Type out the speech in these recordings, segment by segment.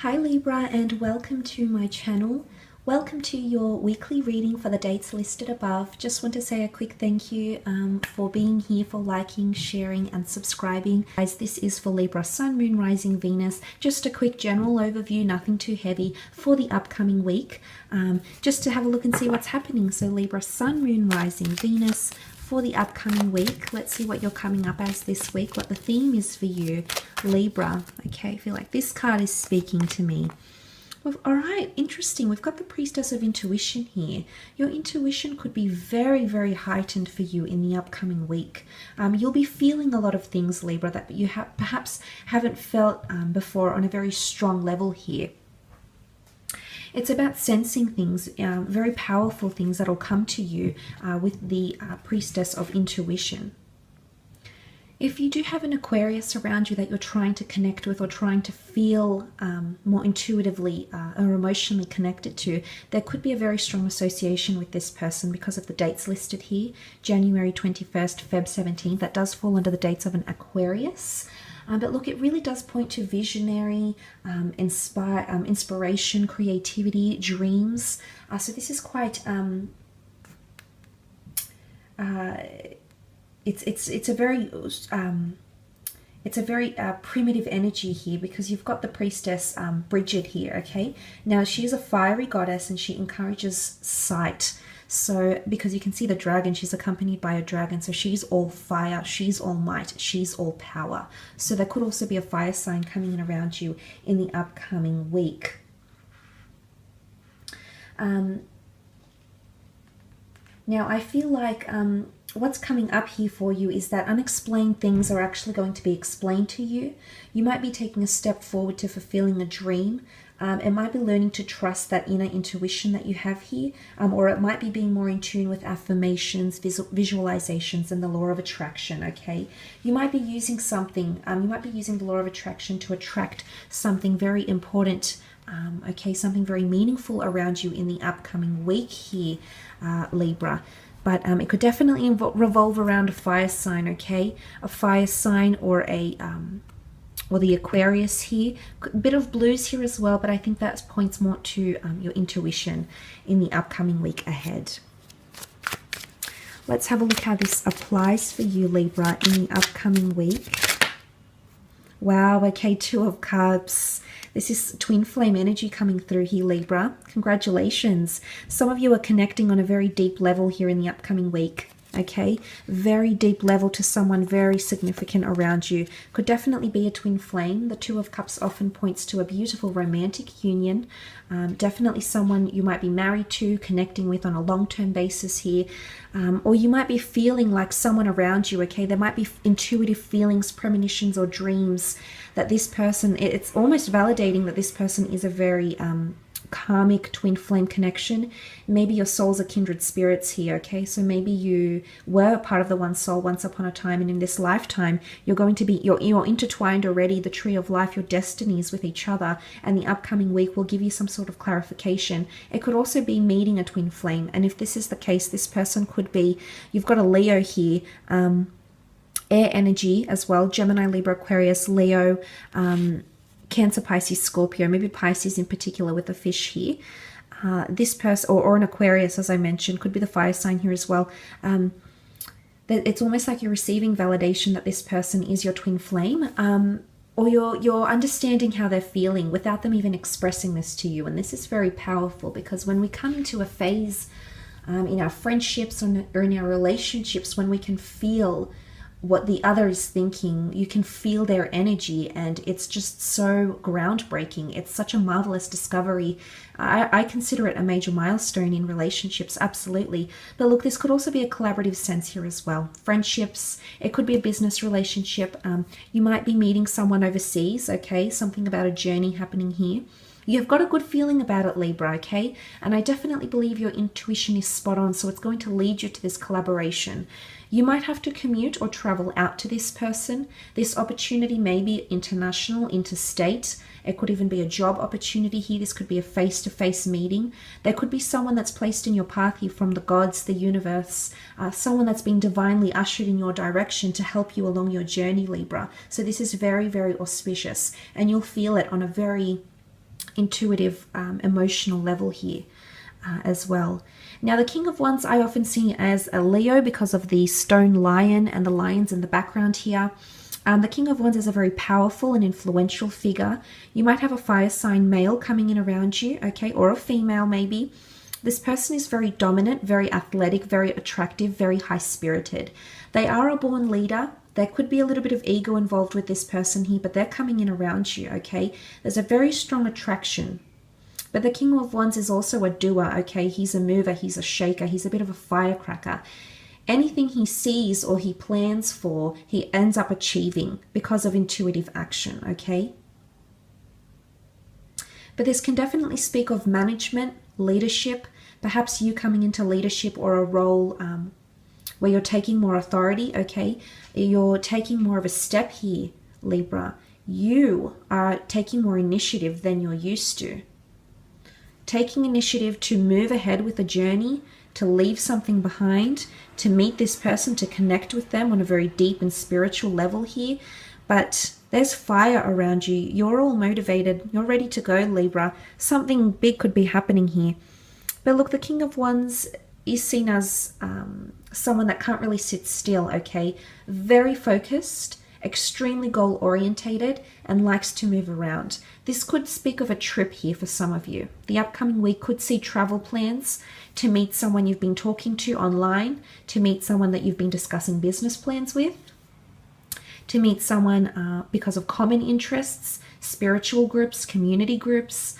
Hi Libra, and welcome to my channel. Welcome to your weekly reading for the dates listed above. Just want to say a quick thank you for being here, for liking, sharing and subscribing. Guys, this is for Libra Sun, Moon, Rising, Venus. Just a quick general overview, nothing too heavy for the upcoming week. Just to have a look and see what's happening. So Libra Sun, Moon, Rising, Venus for the upcoming week. Let's see what you're coming up as this week, what the theme is for you, Libra. Okay, I feel like this card is speaking to me. All right, interesting. We've got the Priestess of Intuition here. Your intuition could be very, very heightened for you in the upcoming week. You'll be feeling a lot of things, Libra, that you perhaps haven't felt before on a very strong level here. It's about sensing things, very powerful things that will come to you with the Priestess of Intuition. If you do have an Aquarius around you that you're trying to connect with or trying to feel more intuitively or emotionally connected to, there could be a very strong association with this person because of the dates listed here. January 21st, Feb 17th, that does fall under the dates of an Aquarius. But look, it really does point to visionary, inspiration, creativity, dreams. So this is quite... It's a very primitive energy here because you've got the priestess Bridget here. Okay, now she is a fiery goddess and she encourages sight. So because you can see the dragon, she's accompanied by a dragon, so she's all fire, she's all might, she's all power. So there could also be a fire sign coming in around you in the upcoming week. Now I feel like what's coming up here for you is that unexplained things are actually going to be explained to you. You might be taking a step forward to fulfilling a dream. It might be learning to trust that inner intuition that you have here, or it might be being more in tune with affirmations, visualizations, and the law of attraction, okay? You might be using something, you might be using the law of attraction to attract something very important, okay, something very meaningful around you in the upcoming week here, Libra. But it could definitely revolve around a fire sign, okay? A fire sign or a... or the Aquarius here. A bit of blues here as well, but I think that points more to your intuition in the upcoming week ahead. Let's have a look how this applies for you, Libra, in the upcoming week. Wow, okay, Two of Cups. This is twin flame energy coming through here, Libra. Congratulations. Some of you are connecting on a very deep level here in the upcoming week. Okay, very deep level to someone very significant around you. Could definitely be a twin flame. The Two of Cups often points to a beautiful romantic union. Definitely someone you might be married to, connecting with on a long-term basis here. Or you might be feeling like someone around you, okay? There might be intuitive feelings, premonitions, or dreams that this person, it's almost validating that this person is a very... karmic twin flame connection. Maybe your souls are kindred spirits here, okay? So maybe you were part of the one soul once upon a time, and in this lifetime you're going to be, you're intertwined already, the tree of life, your destinies with each other, and the upcoming week will give you some sort of clarification. It could also be meeting a twin flame, and if this is the case, this person could be, you've got a Leo here, air energy as well, Gemini, Libra, Aquarius, Leo, Cancer, Pisces, Scorpio, maybe Pisces in particular with the fish here. This person, or an Aquarius, as I mentioned, could be the fire sign here as well. It's almost like you're receiving validation that this person is your twin flame, or you're understanding how they're feeling without them even expressing this to you. And this is very powerful because when we come into a phase in our friendships or in our relationships, when we can feel what the other is thinking, you can feel their energy, and it's just so groundbreaking. It's such a marvelous discovery. I consider it a major milestone in relationships, absolutely. But look, this could also be a collaborative sense here as well. Friendships, it could be a business relationship. You might be meeting someone overseas, okay? Something about a journey happening here. You've got a good feeling about it, Libra, okay? And I definitely believe your intuition is spot on, so it's going to lead you to this collaboration. You might have to commute or travel out to this person. This opportunity may be international, interstate. It could even be a job opportunity here. This could be a face-to-face meeting. There could be someone that's placed in your path here from the gods, the universe, someone that's been divinely ushered in your direction to help you along your journey, Libra. So this is very, very auspicious, and you'll feel it on a very intuitive, emotional level here as well. Now, the King of Wands I often see as a Leo because of the stone lion and the lions in the background here. The King of Wands is a very powerful and influential figure. You might have a fire sign male coming in around you, okay, or a female maybe. This person is very dominant, very athletic, very attractive, very high-spirited. They are a born leader. There could be a little bit of ego involved with this person here, but they're coming in around you, okay? There's a very strong attraction. But the King of Wands is also a doer, okay? He's a mover, he's a shaker, he's a bit of a firecracker. Anything he sees or he plans for, he ends up achieving because of intuitive action, okay? But this can definitely speak of management, leadership, perhaps you coming into leadership or a role where you're taking more authority, okay? You're taking more of a step here, Libra. You are taking more initiative than you're used to. Taking initiative to move ahead with a journey, to leave something behind, to meet this person, to connect with them on a very deep and spiritual level here. But there's fire around you. You're all motivated. You're ready to go, Libra. Something big could be happening here. But look, the King of Wands is seen as someone that can't really sit still, okay? Very focused, extremely goal-orientated, and likes to move around. This could speak of a trip here for some of you. The upcoming week could see travel plans, to meet someone you've been talking to online, to meet someone that you've been discussing business plans with, to meet someone because of common interests, spiritual groups, community groups,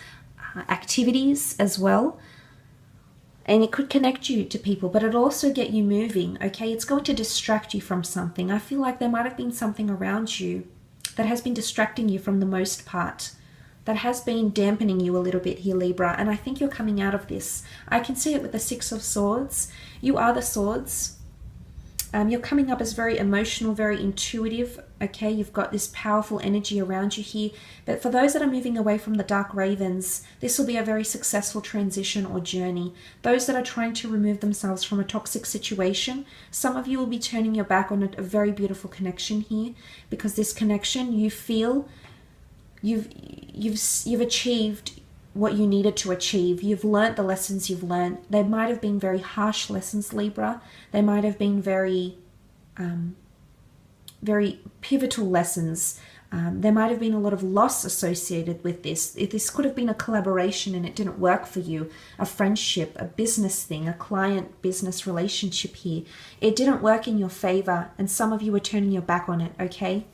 activities as well. And it could connect you to people, but it'll also get you moving, okay? It's going to distract you from something. I feel like there might have been something around you that has been distracting you from the most part, that has been dampening you a little bit here, Libra, and I think you're coming out of this. I can see it with the Six of Swords. You are the swords. You're coming up as very emotional, very intuitive, okay? You've got this powerful energy around you here. But for those that are moving away from the Dark Ravens, this will be a very successful transition or journey. Those that are trying to remove themselves from a toxic situation, some of you will be turning your back on a very beautiful connection here, because this connection, you feel you've achieved what you needed to achieve. You've learnt the lessons you've learnt. They might have been very harsh lessons, Libra. They might have been very pivotal lessons. There might have been a lot of loss associated with this. This could have been a collaboration and it didn't work for you. A friendship, a business thing, a client-business relationship here. It didn't work in your favor, and some of you are turning your back on it, okay?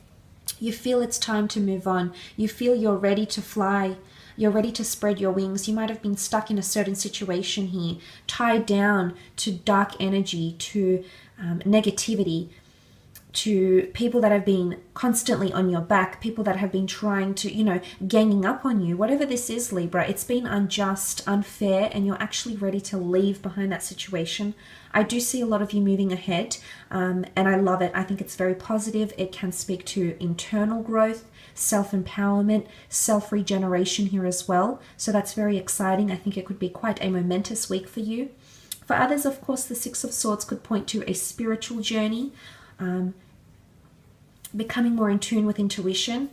You feel it's time to move on. You feel you're ready to fly. You're ready to spread your wings. You might have been stuck in a certain situation here, tied down to dark energy, to negativity, to people that have been constantly on your back, people that have been trying to, ganging up on you. Whatever this is, Libra, it's been unjust, unfair, and you're actually ready to leave behind that situation. I do see a lot of you moving ahead, and I love it. I think it's very positive. It can speak to internal growth, self-empowerment, self-regeneration here as well. So that's very exciting. I think it could be quite a momentous week for you. For others, of course, the Six of Swords could point to a spiritual journey, becoming more in tune with intuition,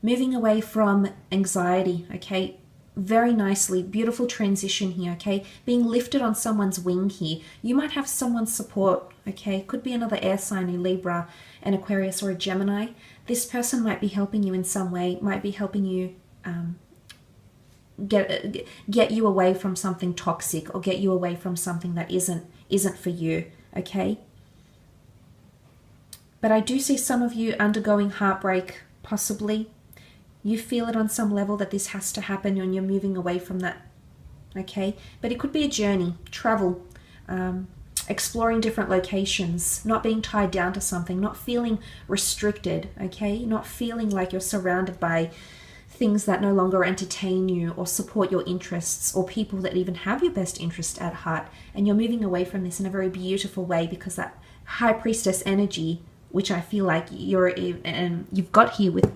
moving away from anxiety, okay? Very nicely, beautiful transition here, okay? Being lifted on someone's wing here. You might have someone's support, okay? Could be another air sign, a Libra, an Aquarius, or a Gemini. This person might be helping you in some way, might be helping you get you away from something toxic, or get you away from something that isn't for you, okay? But I do see some of you undergoing heartbreak, possibly. You feel it on some level that this has to happen and you're moving away from that, okay? But it could be a journey, travel, exploring different locations, not being tied down to something, not feeling restricted, okay? Not feeling like you're surrounded by things that no longer entertain you or support your interests, or people that even have your best interest at heart. And you're moving away from this in a very beautiful way, because that High Priestess energy, which I feel like you've got here with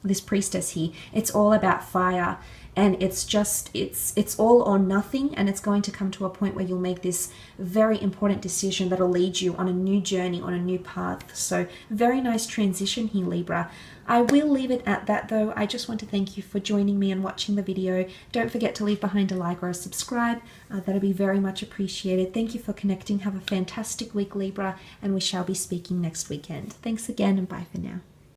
this priestess here, it's all about fire. And it's just, it's all or nothing, and it's going to come to a point where you'll make this very important decision that'll lead you on a new journey, on a new path. So very nice transition here, Libra. I will leave it at that though. I just want to thank you for joining me and watching the video. Don't forget to leave behind a like or a subscribe. That'll be very much appreciated. Thank you for connecting. Have a fantastic week, Libra, and we shall be speaking next weekend. Thanks again, and bye for now.